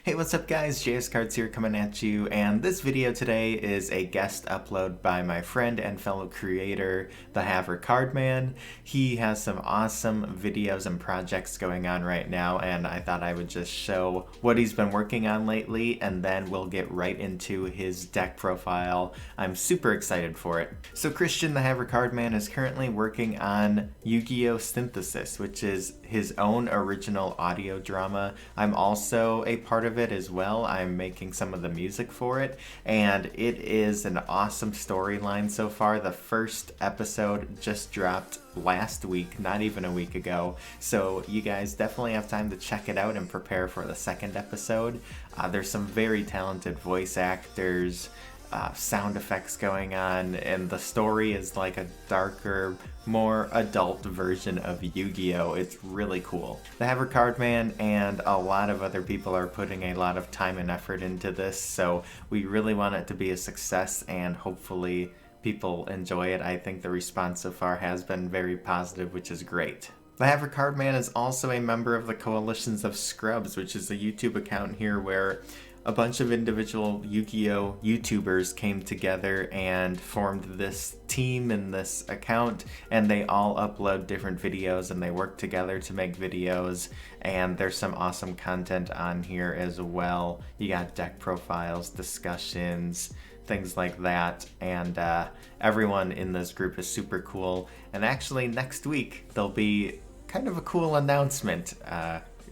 Hey, what's up guys? JS Cards here coming at you, and this video today is a guest upload by my friend and fellow creator, the Havre Cardman. He has some awesome videos and projects going on right now, and I thought I would just show what he's been working on lately, and then we'll get right into his deck profile. I'm super excited for it. So Christian, the Havre Cardman, is currently working on Yu-Gi-Oh! Synthesis, which is his own original audio drama. I'm also a part of it as well. I'm making some of the music for it, and it is an awesome storyline so far. The first episode just dropped last week, not even a week ago, so you guys definitely have time to check it out and prepare for the second episode. There's some very talented voice actors, sound effects going on, and the story is like a darker, more adult version of Yu-Gi-Oh! It's really cool. The Havre Cardman and a lot of other people are putting a lot of time and effort into this, so we really want it to be a success, and hopefully people enjoy it. I think the response so far has been very positive, which is great. The Havre Cardman is also a member of the Coalitions of Scrubs, which is a YouTube account here where a bunch of individual Yu-Gi-Oh! YouTubers came together and formed this team in this account, and they all upload different videos and they work together to make videos, and there's some awesome content on here as well. You got deck profiles, discussions, things like that, and everyone in this group is super cool. And actually next week there'll be kind of a cool announcement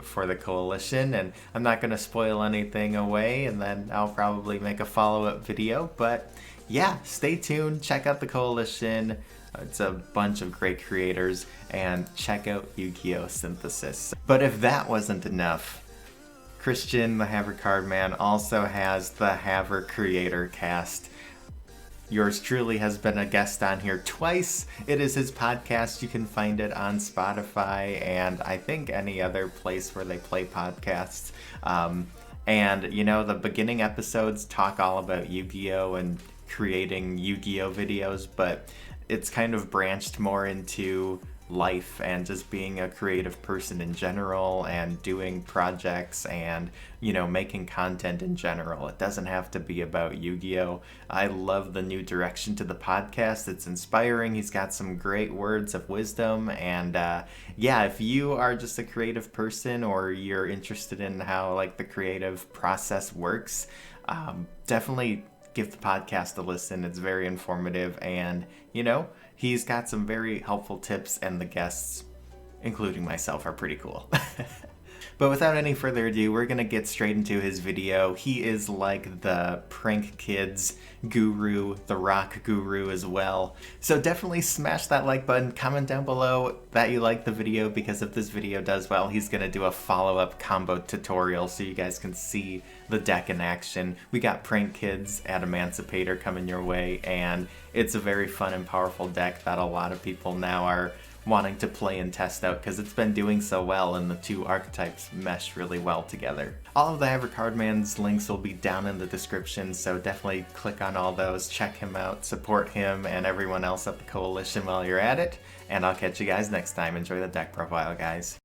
for the coalition, and I'm not going to spoil anything away, and then I'll probably make a follow-up video, but yeah, stay tuned, check out the coalition. It's a bunch of great creators, and check out Yu-Gi-Oh! Synthesis. But if that wasn't enough, Christian, the Havre Cardman, also has the Havre Creator Cast. Yours truly has been a guest on here twice. It is his podcast. You can find it on Spotify and I think any other place where they play podcasts. And you know, the beginning episodes talk all about Yu-Gi-Oh! And creating Yu-Gi-Oh! Videos, but it's kind of branched more into life and just being a creative person in general and doing projects and, you know, making content in general. It doesn't have to be about Yu-Gi-Oh! I love the new direction to the podcast. It's inspiring. He's got some great words of wisdom, and yeah, if you are just a creative person or you're interested in how like the creative process works, definitely give the podcast a listen. It's very informative, and you know, he's got some very helpful tips, and the guests, including myself, are pretty cool. But without any further ado, we're gonna get straight into his video. He is like the prank kids guru, the rock guru as well. So definitely smash that like button, comment down below that you like the video, because if this video does well, he's gonna do a follow-up combo tutorial so you guys can see the deck in action. We got prank kids, Adamanciptator coming your way, and it's a very fun and powerful deck that a lot of people now are wanting to play and test out because it's been doing so well and the two archetypes mesh really well together. All of the Havre Cardman's links will be down in the description, so definitely click on all those, check him out, support him and everyone else at the coalition while you're at it, and I'll catch you guys next time. Enjoy the deck profile, guys.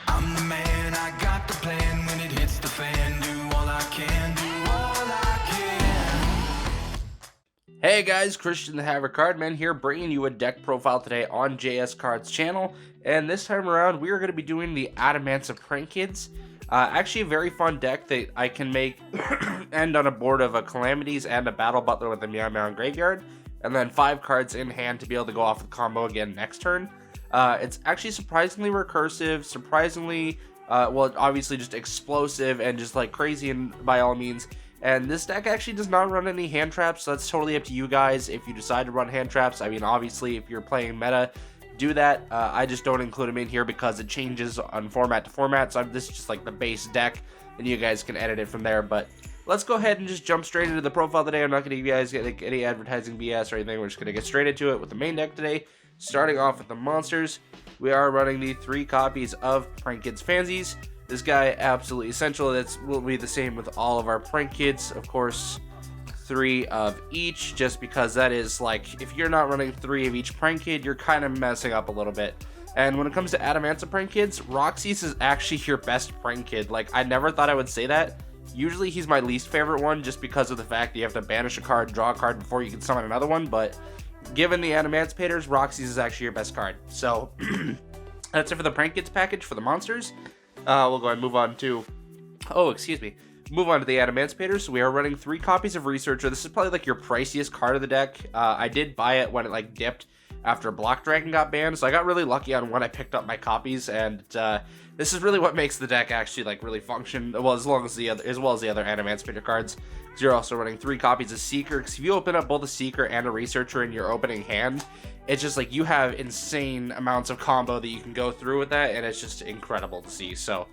I'm the man, I got the plan. When it hits the fan, do all I can, do all I can. Hey guys, Christian the Havre Cardman here, bringing you a deck profile today on JS Cards channel, and this time around we are going to be doing the Adamanciptator Kids. Actually a very fun deck that I can make end on a board of a Calamities and a Battle Butler with a Meow Meow and Graveyard, and then 5 cards in hand to be able to go off the combo again next turn. It's actually surprisingly recursive, surprisingly, well, obviously just explosive and just like crazy by all means. And this deck actually does not run any hand traps, so that's totally up to you guys if you decide to run hand traps. I mean, obviously, if you're playing meta, do that. I just don't include them in here because it changes on format to format, so this is just like the base deck, and you guys can edit it from there. But let's go ahead and just jump straight into the profile today. I'm not going to give you guys any advertising BS or anything. We're just going to get straight into it with the main deck today. Starting off with the monsters, we are running the 3 copies of Prank Kids Fansies. This guy, absolutely essential. That will be the same with all of our Prank Kids. Of course, 3 of each, just because that is like, if you're not running 3 of each Prank Kid, you're kind of messing up a little bit. And when it comes to Adamanciptator kids, Roxy's is actually your best prank kid. Like, I never thought I would say that. Usually he's my least favorite one just because of the fact that you have to banish a card, draw a card before you can summon another one. But given the Adamancipators, Roxy's is actually your best card. So that's it for the prank kids package for the monsters. We'll go ahead and move on to... Oh, excuse me. Move on to the Adamancipators. So we are running 3 copies of Researcher. This is probably like your priciest card of the deck. I did buy it when it like dipped after Block Dragon got banned, so I got really lucky on when I picked up my copies, and this is really what makes the deck actually like really function well, as well as the other Adamanciptator cards. So you're also running 3 copies of Seeker, because if you open up both a Seeker and a Researcher in your opening hand, it's just like you have insane amounts of combo that you can go through with that, and it's just incredible to see. So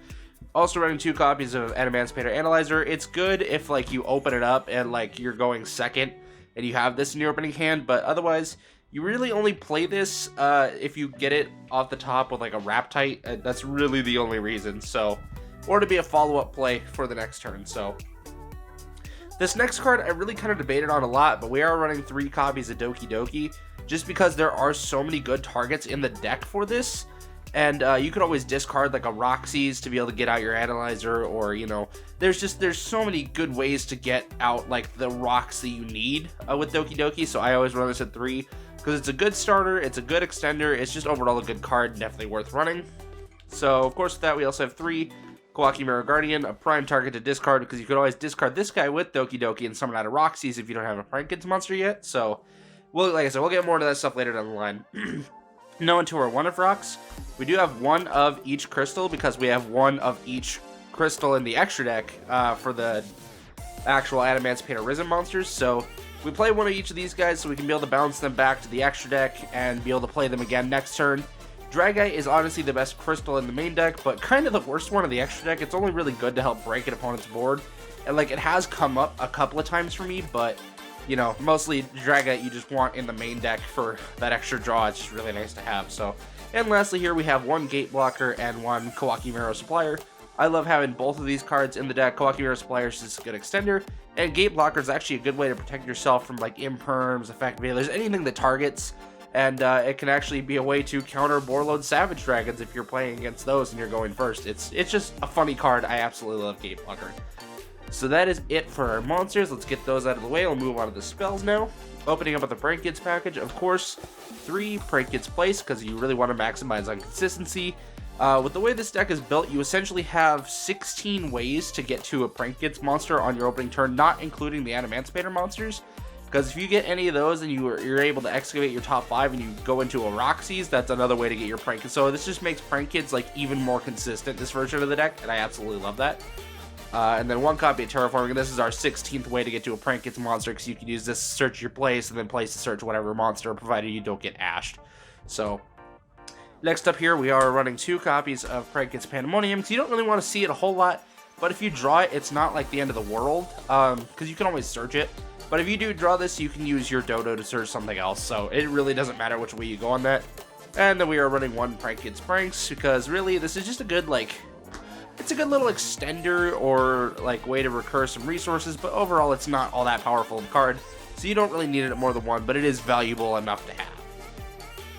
also running 2 copies of Adamanciptator Analyzer. It's good if like you open it up and like you're going second and you have this in your opening hand, but otherwise you really only play this if you get it off the top with like a Raptite. That's really the only reason. So, or to be a follow-up play for the next turn. So this next card I really kind of debated on a lot, but we are running 3 copies of Doki Doki just because there are so many good targets in the deck for this. And you could always discard like a Roxy's to be able to get out your Analyzer, or you know, there's so many good ways to get out like the rocks that you need with Doki Doki. So I always run this at 3 because it's a good starter, it's a good extender, it's just overall a good card, definitely worth running. So of course with that we also have 3 Kawaki Mirror Guardian, a prime target to discard because you could always discard this guy with Doki Doki and summon out of Roxy's if you don't have a Prank Kids monster yet. So like I said, we'll get more into that stuff later down the line. Now into our 1 of rocks. We do have 1 of each crystal because we have 1 of each crystal in the extra deck for the actual Adamanciptator Risen monsters. So we play 1 of each of these guys so we can be able to bounce them back to the extra deck and be able to play them again next turn. Dragite is honestly the best crystal in the main deck, but kind of the worst one in the extra deck. It's only really good to help break an opponent's board. And like, it has come up a couple of times for me, but you know, mostly Dragite you just want in the main deck for that extra draw. It's just really nice to have. So, and lastly here we have 1 Gate Blocker and 1 Kawaki Mirror Supplier. I love having both of these cards in the deck. Kawaki Mirror Supplier is just a good extender, and Gate Blocker is actually a good way to protect yourself from like imperms, effect veilers, anything that targets, and it can actually be a way to counter Boarload Savage Dragons if you're playing against those and you're going first. It's just a funny card. I absolutely love Gate Blocker. So that is it for our monsters. Let's get those out of the way. We'll move on to the spells now. Opening up with the Prank Kids package, of course, 3 Prank Kids place because you really want to maximize on consistency. With the way this deck is built, you essentially have 16 ways to get to a Prank Kids monster on your opening turn, not including the Adamanciptator monsters. Because if you get any of those and you're able to excavate your top 5 and you go into a Roxy's, that's another way to get your Prank Kids. So this just makes Prank Kids like even more consistent, this version of the deck, and I absolutely love that. And then 1 copy of Terraforming, and this is our 16th way to get to a Prank Kids monster, because you can use this to search your place, and then place to search whatever monster, provided you don't get ashed. So, next up here, we are running 2 copies of Prank Kids Pandemonium, because you don't really want to see it a whole lot, but if you draw it, it's not like the end of the world, because you can always search it. But if you do draw this, you can use your Dodo to search something else, so it really doesn't matter which way you go on that. And then we are running 1 Prank Kids Pranks, because really, this is just a good, like, it's a good little extender or like way to recur some resources, but overall it's not all that powerful of a card, so you don't really need it more than 1, but it is valuable enough to have.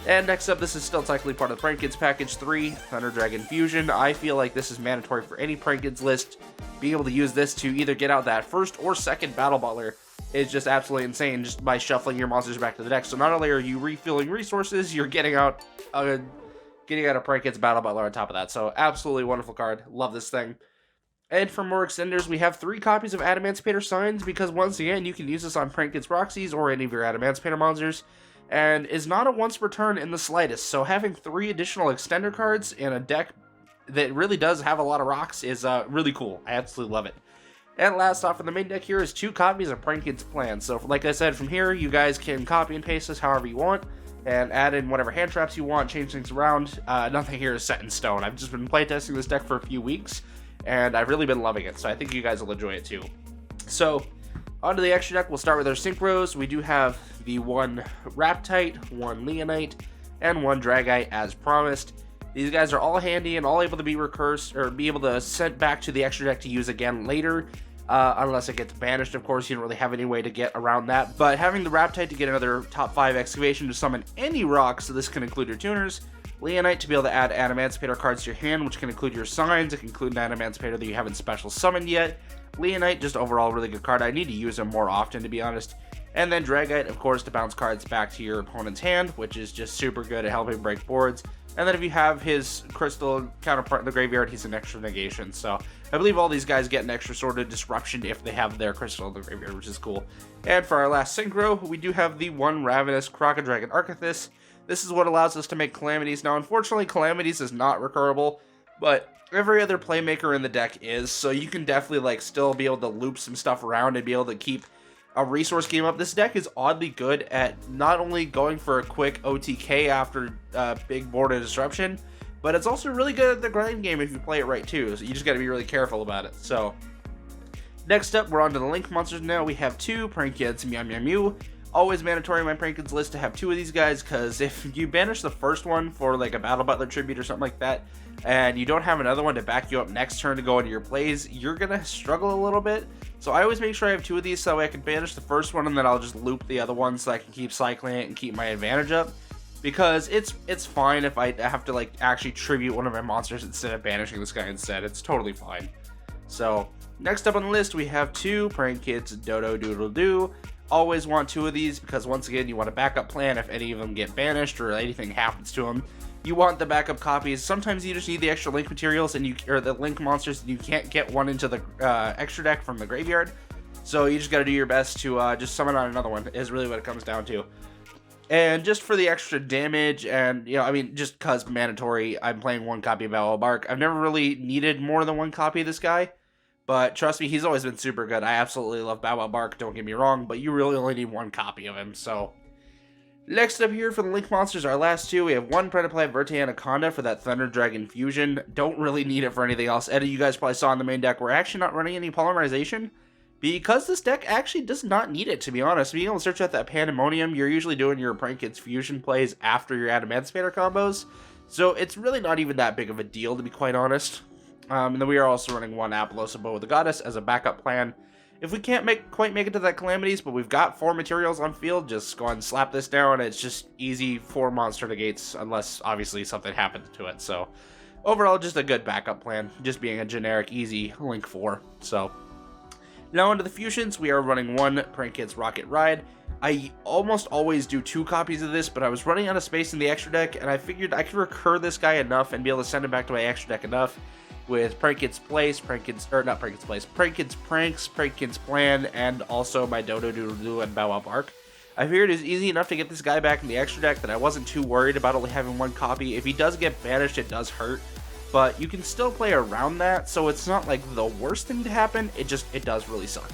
And next up, this is still technically part of the Prank Kids package 3, Thunder Dragon Fusion. I feel like this is mandatory for any Prank Kids list. Being able to use this to either get out that first or second Battle Butler is just absolutely insane just by shuffling your monsters back to the deck. So not only are you refilling resources, you're getting out a Prank Kids Battle Butler on top of that. So absolutely wonderful card. Love this thing. And for more extenders, we have 3 copies of Adamanciptator Signs, because once again, you can use this on Prank Kids Roxy's or any of your Adamanciptator monsters, and is not a once per turn in the slightest. So having 3 additional extender cards in a deck that really does have a lot of rocks is really cool. I absolutely love it. And last off in the main deck here is 2 copies of Prank Kids Plan. So like I said, from here, you guys can copy and paste this however you want, and add in whatever hand traps you want, change things around. Nothing here is set in stone. I've just been playtesting this deck for a few weeks, and I've really been loving it, so I think you guys will enjoy it too. So, onto the extra deck, we'll start with our Synchros. We do have the 1 Raptite, 1 Leonite, and 1 Dragite as promised. These guys are all handy and all able to be recursed, or be able to sent back to the extra deck to use again later. Unless it gets banished, of course, you don't really have any way to get around that. But having the Raptite to get another top 5 excavation to summon any rocks, so this can include your tuners, Leonite to be able to add Adamanciptator cards to your hand, which can include your signs. It can include an Adamanciptator that you haven't special summoned yet. Leonite, just overall really good card. I need to use him more often, to be honest. And then Dragite, of course, to bounce cards back to your opponent's hand, which is just super good at helping break boards. And then if you have his crystal counterpart in the graveyard, he's an extra negation. So I believe all these guys get an extra sort of disruption if they have their crystal in the graveyard, which is cool. And for our last synchro, we do have the one Ravenous Crocodragon Archithus. This is what allows us to make Calamities. Now, unfortunately, Calamities is not recurable, but every other playmaker in the deck is, so you can definitely like still be able to loop some stuff around and be able to keep a resource game up. This deck is oddly good at not only going for a quick OTK after big board of disruption, but it's also really good at the grind game if you play it right too, so you just got to be really careful about it. So next up, we're on to the Link monsters now. We have two Prank Kids, Meow Meow Mew. Always mandatory in my Prank Kids list to have two of these guys, because if you banish the first one for like a Battle Butler tribute or something like that, and you don't have another one to back you up next turn to go into your plays, you're gonna struggle a little bit. So I always make sure I have two of these so that way I can banish the first one and then I'll just loop the other one so I can keep cycling it and keep my advantage up. Because it's fine if I have to like actually tribute one of my monsters instead of banishing this guy instead. It's totally fine. So next up on the list, we have two Prank Kids, Dodo Doodle Doo. Always want two of these because once again, you want a backup plan if any of them get banished or anything happens to them. You want the backup copies. Sometimes you just need the extra Link materials or the Link monsters, and you can't get one into the extra deck from the graveyard. So you just got to do your best to just summon on another one is really what it comes down to. And just for the extra damage and, you know, I mean, just because mandatory, I'm playing one copy of Bow Bark. I've never really needed more than one copy of this guy. But trust me, he's always been super good. I absolutely love Bow Bark, don't get me wrong, but you really only need one copy of him, so. Next up here for the Link monsters, our last two, we have one Predaply Verte Anaconda for that Thunder Dragon Fusion. Don't really need it for anything else. Eddie, you guys probably saw in the main deck, we're actually not running any Polymerization, because this deck actually does not need it, to be honest. Being able to search out that Pandemonium, you're usually doing your Prank Kids Fusion plays after your Adamanciptator combos, so it's really not even that big of a deal, to be quite honest. And then we are also running one Apollosa Bow with the Goddess as a backup plan. If we can't quite make it to that Calamities, but we've got 4 materials on field, just go ahead and slap this down. It's just easy 4 monster negates, unless obviously something happens to it. So overall, just a good backup plan, just being a generic easy Link 4. So now onto the fusions, we are running one Prank Kids Rocket Ride. I almost always do 2 copies of this, but I was running out of space in the extra deck, and I figured I could recur this guy enough and be able to send him back to my extra deck enough with Prank Kids Place, Prank Kids Pranks, Prank Kids Plan, and also my Dodo Doodle Doo and Bow Bark. I figured it was easy enough to get this guy back in the extra deck that I wasn't too worried about only having one copy. If he does get banished, it does hurt, but you can still play around that, so it's not like the worst thing to happen, it does really suck.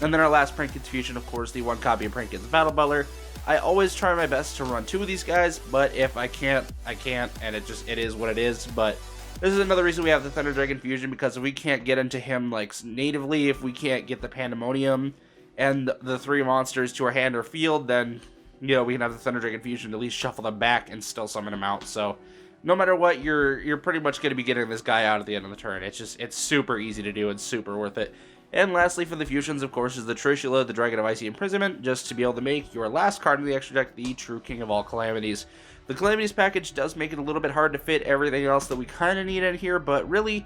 And then our last Prank Kids Fusion, of course, the one copy of Prank Kids Battle Butler. I always try my best to run 2 of these guys, but if I can't, I can't, and it is what it is. But this is another reason we have the Thunder Dragon Fusion, because if we can't get into him like natively, if we can't get the Pandemonium and the 3 monsters to our hand or field, then, you know, we can have the Thunder Dragon Fusion to at least shuffle them back and still summon them out. So no matter what, you're pretty much going to be getting this guy out at the end of the turn. It's super easy to do and super worth it. And lastly, for the fusions, of course, is the Trishula, the Dragon of Icy Imprisonment, just to be able to make your last card in the extra deck the true King of all Calamities. The Calamities package does make it a little bit hard to fit everything else that we kind of need in here, but really,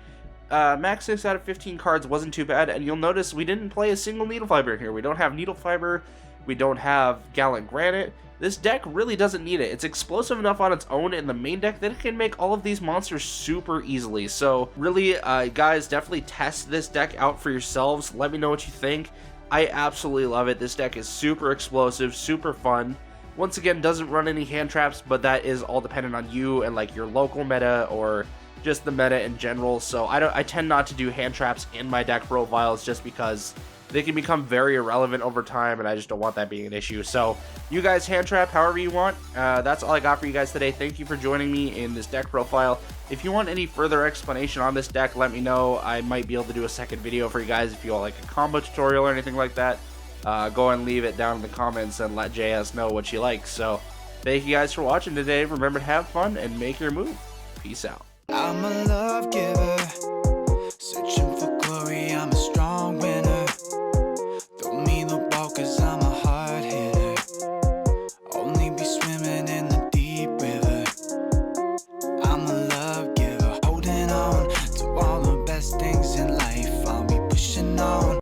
max 6 out of 15 cards wasn't too bad, and you'll notice we didn't play a single Needle Fiber in here. We don't have Needle Fiber, we don't have Gallant Granite. This deck really doesn't need it. It's explosive enough on its own in the main deck that it can make all of these monsters super easily. So really, guys, definitely test this deck out for yourselves. Let me know what you think. I absolutely love it. This deck is super explosive, super fun. Once again, doesn't run any hand traps, but that is all dependent on you and like your local meta or just the meta in general. So I tend not to do hand traps in my deck profiles just because they can become very irrelevant over time, and I just don't want that being an issue. So you guys hand trap however you want. That's all I got for you guys today. Thank you for joining me in this deck profile. If you want any further explanation on this deck, let me know. I might be able to do a second video for you guys if you want like a combo tutorial or anything like that. Go and leave it down in the comments and let JS know what you like. So thank you guys for watching today. Remember to have fun and make your move. Peace out. I'm a love giver.